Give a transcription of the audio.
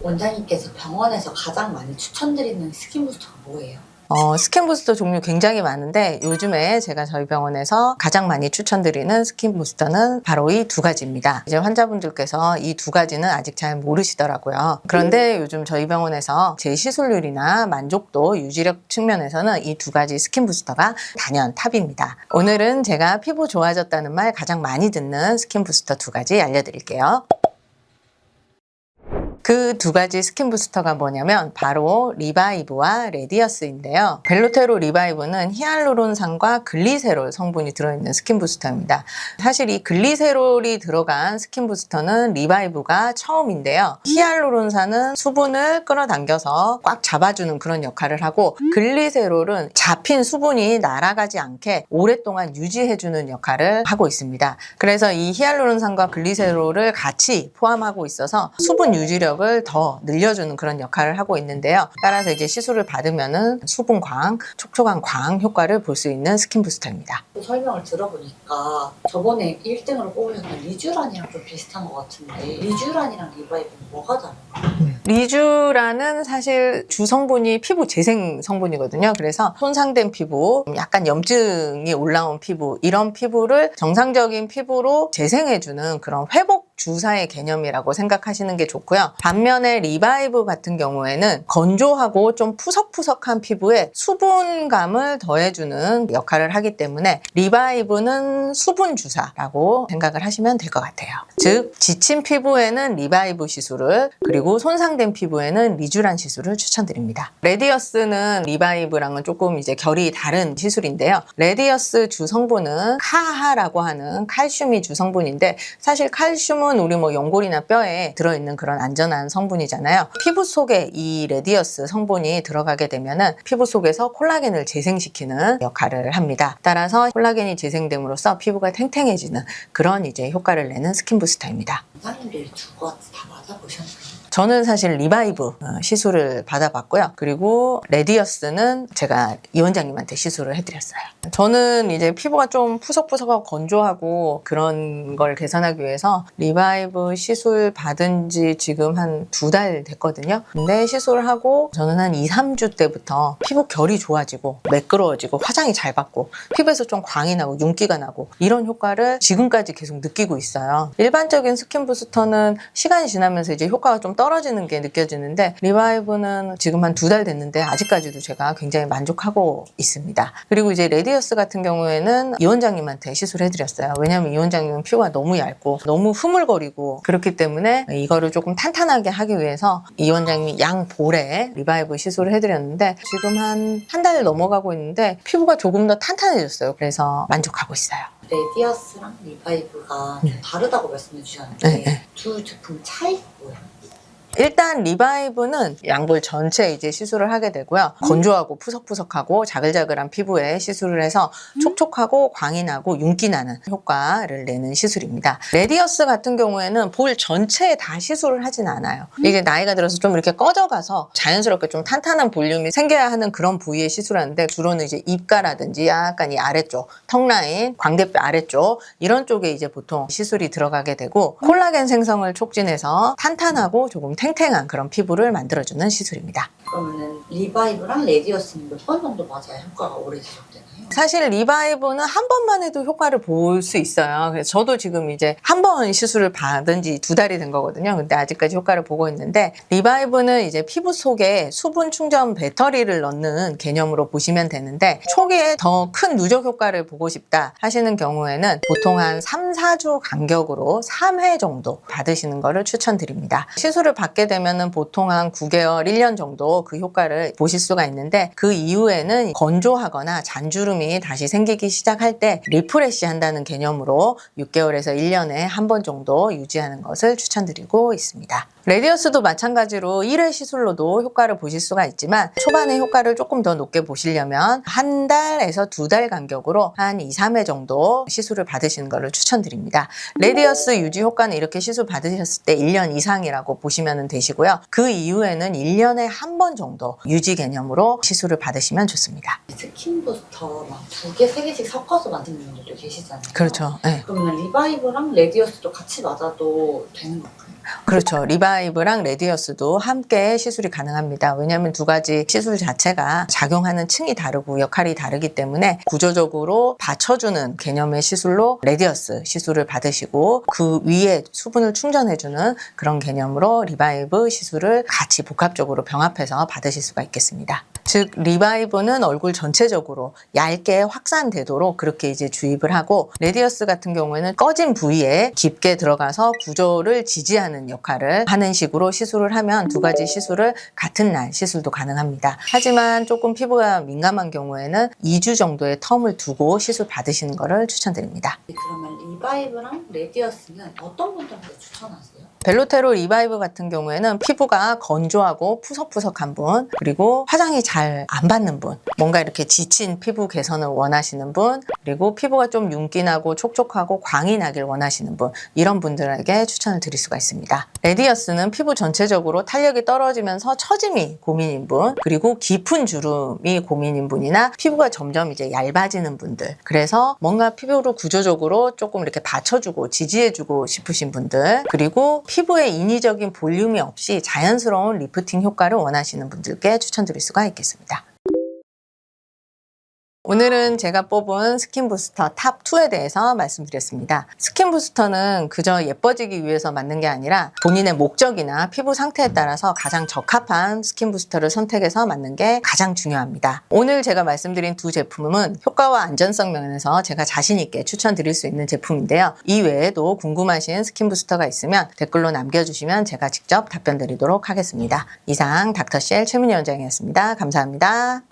원장님께서 병원에서 가장 많이 추천드리는 스킨 부스터가 뭐예요? 스킨 부스터 종류 굉장히 많은데 요즘에 제가 저희 병원에서 가장 많이 추천드리는 스킨 부스터는 바로 이 두 가지입니다. 이제 환자분들께서 이 두 가지는 아직 잘 모르시더라고요. 그런데 요즘 저희 병원에서 제 시술률이나 만족도, 유지력 측면에서는 이 두 가지 스킨 부스터가 단연 탑입니다. 오늘은 제가 피부 좋아졌다는 말 가장 많이 듣는 스킨 부스터 두 가지 알려드릴게요. 그 두 가지 스킨 부스터가 뭐냐면 바로 리바이브와 레디어스인데요. 벨로테로 리바이브는 히알루론산과 글리세롤 성분이 들어있는 스킨 부스터입니다. 사실 이 글리세롤이 들어간 스킨 부스터는 리바이브가 처음인데요. 히알루론산은 수분을 끌어당겨서 꽉 잡아주는 그런 역할을 하고, 글리세롤은 잡힌 수분이 날아가지 않게 오랫동안 유지해주는 역할을 하고 있습니다. 그래서 이 히알루론산과 글리세롤을 같이 포함하고 있어서 수분 유지력을 더 늘려주는 그런 역할을 하고 있는데요. 따라서 이제 시술을 받으면은 수분광, 촉촉한 광 효과를 볼 수 있는 스킨 부스터입니다. 설명을 들어보니까 저번에 1등으로 뽑으셨던 리쥬란이랑 좀 비슷한 것 같은데 리쥬란이랑 리바이브는 뭐가 다른가요? 리쥬란은 사실 주성분이 피부 재생 성분이거든요. 그래서 손상된 피부, 약간 염증이 올라온 피부, 이런 피부를 정상적인 피부로 재생해주는 그런 회복 주사의 개념이라고 생각하시는 게 좋고요. 반면에 리바이브 같은 경우에는 건조하고 좀 푸석푸석한 피부에 수분감을 더해주는 역할을 하기 때문에 리바이브는 수분 주사라고 생각을 하시면 될 것 같아요. 즉, 지친 피부에는 리바이브 시술을, 그리고 손상된 피부에는 리쥬란 시술을 추천드립니다. 레디어스는 리바이브랑은 조금 이제 결이 다른 시술인데요. 레디어스 주성분은 카하라고 하는 칼슘이 주성분인데, 사실 칼슘은 우리 연골이나 뼈에 들어있는 그런 안전한 성분이잖아요. 피부 속에 이 레디어스 성분이 들어가게 되면은 피부 속에서 콜라겐을 재생시키는 역할을 합니다. 따라서 콜라겐이 재생됨으로써 피부가 탱탱해지는 그런 이제 효과를 내는 스킨 부스터입니다. 원장님들이 두 가지 다 맞아보셨나요? 저는 사실 리바이브 시술을 받아봤고요. 그리고 레디어스는 제가 이 원장님한테 시술을 해드렸어요. 저는 이제 피부가 좀 푸석푸석하고 건조하고 그런 걸 개선하기 위해서 리바이브 시술 받은 지 지금 한 2달 됐거든요. 근데 시술을 하고 저는 한 2-3주 때부터 피부 결이 좋아지고 매끄러워지고 화장이 잘 받고 피부에서 좀 광이 나고 윤기가 나고 이런 효과를 지금까지 계속 느끼고 있어요. 일반적인 스킨 부스터는 시간이 지나면서 이제 효과가 좀 떨어지는 게 느껴지는데, 리바이브는 지금 한 2달 됐는데 아직까지도 제가 굉장히 만족하고 있습니다. 그리고 이제 레디어스 같은 경우에는 이 원장님한테 시술해드렸어요. 왜냐면 이 원장님은 피부가 너무 얇고 너무 흐물거리고 그렇기 때문에 이거를 조금 탄탄하게 하기 위해서 이 원장님이 양볼에 리바이브 시술을 해드렸는데, 지금 한 달 넘어가고 있는데 피부가 조금 더 탄탄해졌어요. 그래서 만족하고 있어요. 레디어스랑 리바이브가 좀 다르다고 말씀해 주셨는데 두 제품 차이가 뭐예요? 일단 리바이브는 양볼 전체 이제 시술을 하게 되고요. 건조하고 푸석푸석하고 자글자글한 피부에 시술을 해서 촉촉하고 광이 나고 윤기 나는 효과를 내는 시술입니다. 레디어스 같은 경우에는 볼 전체에 다 시술을 하진 않아요. 이게 나이가 들어서 좀 이렇게 꺼져가서 자연스럽게 좀 탄탄한 볼륨이 생겨야 하는 그런 부위에 시술하는데, 주로는 이제 입가라든지 약간 이 아래쪽, 턱 라인, 광대뼈 아래쪽 이런 쪽에 이제 보통 시술이 들어가게 되고, 콜라겐 생성을 촉진해서 탄탄하고 조금 탱탱한 그런 피부를 만들어주는 시술입니다. 그러면 리바이브랑 레디어스는 몇 번 정도 맞아야 효과가 오래 지속되나요? 사실 리바이브는 한 번만 해도 효과를 볼 수 있어요. 그래서 저도 지금 이제 한 번 시술을 받은 지 2달이 된 거거든요. 근데 아직까지 효과를 보고 있는데, 리바이브는 이제 피부 속에 수분 충전 배터리를 넣는 개념으로 보시면 되는데, 초기에 더 큰 누적 효과를 보고 싶다 하시는 경우에는 보통 한 3-4주 간격으로 3회 정도 받으시는 거를 추천드립니다. 시술을 받게 되면은 보통 한 9개월, 1년 정도 그 효과를 보실 수가 있는데, 그 이후에는 건조하거나 잔주름이 다시 생기기 시작할 때 리프레시 한다는 개념으로 6개월에서 1년에 한 번 정도 유지하는 것을 추천드리고 있습니다. 레디어스도 마찬가지로 1회 시술로도 효과를 보실 수가 있지만, 초반에 효과를 조금 더 높게 보시려면 한 달에서 2달 간격으로 한 2-3회 정도 시술을 받으시는 것을 추천드립니다. 레디어스 유지 효과는 이렇게 시술 받으셨을 때 1년 이상이라고 보시면 되시고요. 그 이후에는 1년에 한 번 정도 유지 개념으로 시술을 받으시면 좋습니다. 스킨 부스터 막 2개, 3개씩 섞어서 만드는 분들도 계시잖아요. 그렇죠. 네. 그러면 리바이브랑 레디어스도 같이 맞아도 되는 건가요? 그렇죠. 리바이브랑 레디어스도 함께 시술이 가능합니다. 왜냐하면 두 가지 시술 자체가 작용하는 층이 다르고 역할이 다르기 때문에 구조적으로 받쳐주는 개념의 시술로 레디어스 시술을 받으시고 그 위에 수분을 충전해주는 그런 개념으로 리바이브 시술을 같이 복합적으로 병합해서 받으실 수가 있겠습니다. 즉 리바이브는 얼굴 전체적으로 얇게 확산되도록 그렇게 이제 주입을 하고, 레디어스 같은 경우에는 꺼진 부위에 깊게 들어가서 구조를 지지하는 역할을 하는 식으로 시술을 하면 두 가지 시술을 같은 날 시술도 가능합니다. 하지만 조금 피부가 민감한 경우에는 2주 정도의 텀을 두고 시술 받으시는 것을 추천드립니다. 그러면 리바이브랑 레디어스는 어떤 분들한테 추천하세요? 벨로테로 리바이브 같은 경우에는 피부가 건조하고 푸석푸석한 분, 그리고 화장이 잘 안 받는 분, 뭔가 이렇게 지친 피부 개선을 원하시는 분, 그리고 피부가 좀 윤기나고 촉촉하고 광이 나길 원하시는 분, 이런 분들에게 추천을 드릴 수가 있습니다. 레디어스는 피부 전체적으로 탄력이 떨어지면서 처짐이 고민인 분, 그리고 깊은 주름이 고민인 분이나 피부가 점점 이제 얇아지는 분들, 그래서 뭔가 피부를 구조적으로 조금 이렇게 받쳐주고 지지해주고 싶으신 분들, 그리고 피부에 인위적인 볼륨이 없이 자연스러운 리프팅 효과를 원하시는 분들께 추천드릴 수가 있겠습니다. 오늘은 제가 뽑은 스킨 부스터 탑 2에 대해서 말씀드렸습니다. 스킨 부스터는 그저 예뻐지기 위해서 맞는 게 아니라 본인의 목적이나 피부 상태에 따라서 가장 적합한 스킨 부스터를 선택해서 맞는 게 가장 중요합니다. 오늘 제가 말씀드린 두 제품은 효과와 안전성 면에서 제가 자신 있게 추천드릴 수 있는 제품인데요. 이 외에도 궁금하신 스킨 부스터가 있으면 댓글로 남겨주시면 제가 직접 답변 드리도록 하겠습니다. 이상 닥터쉘 최민희 원장이었습니다. 감사합니다.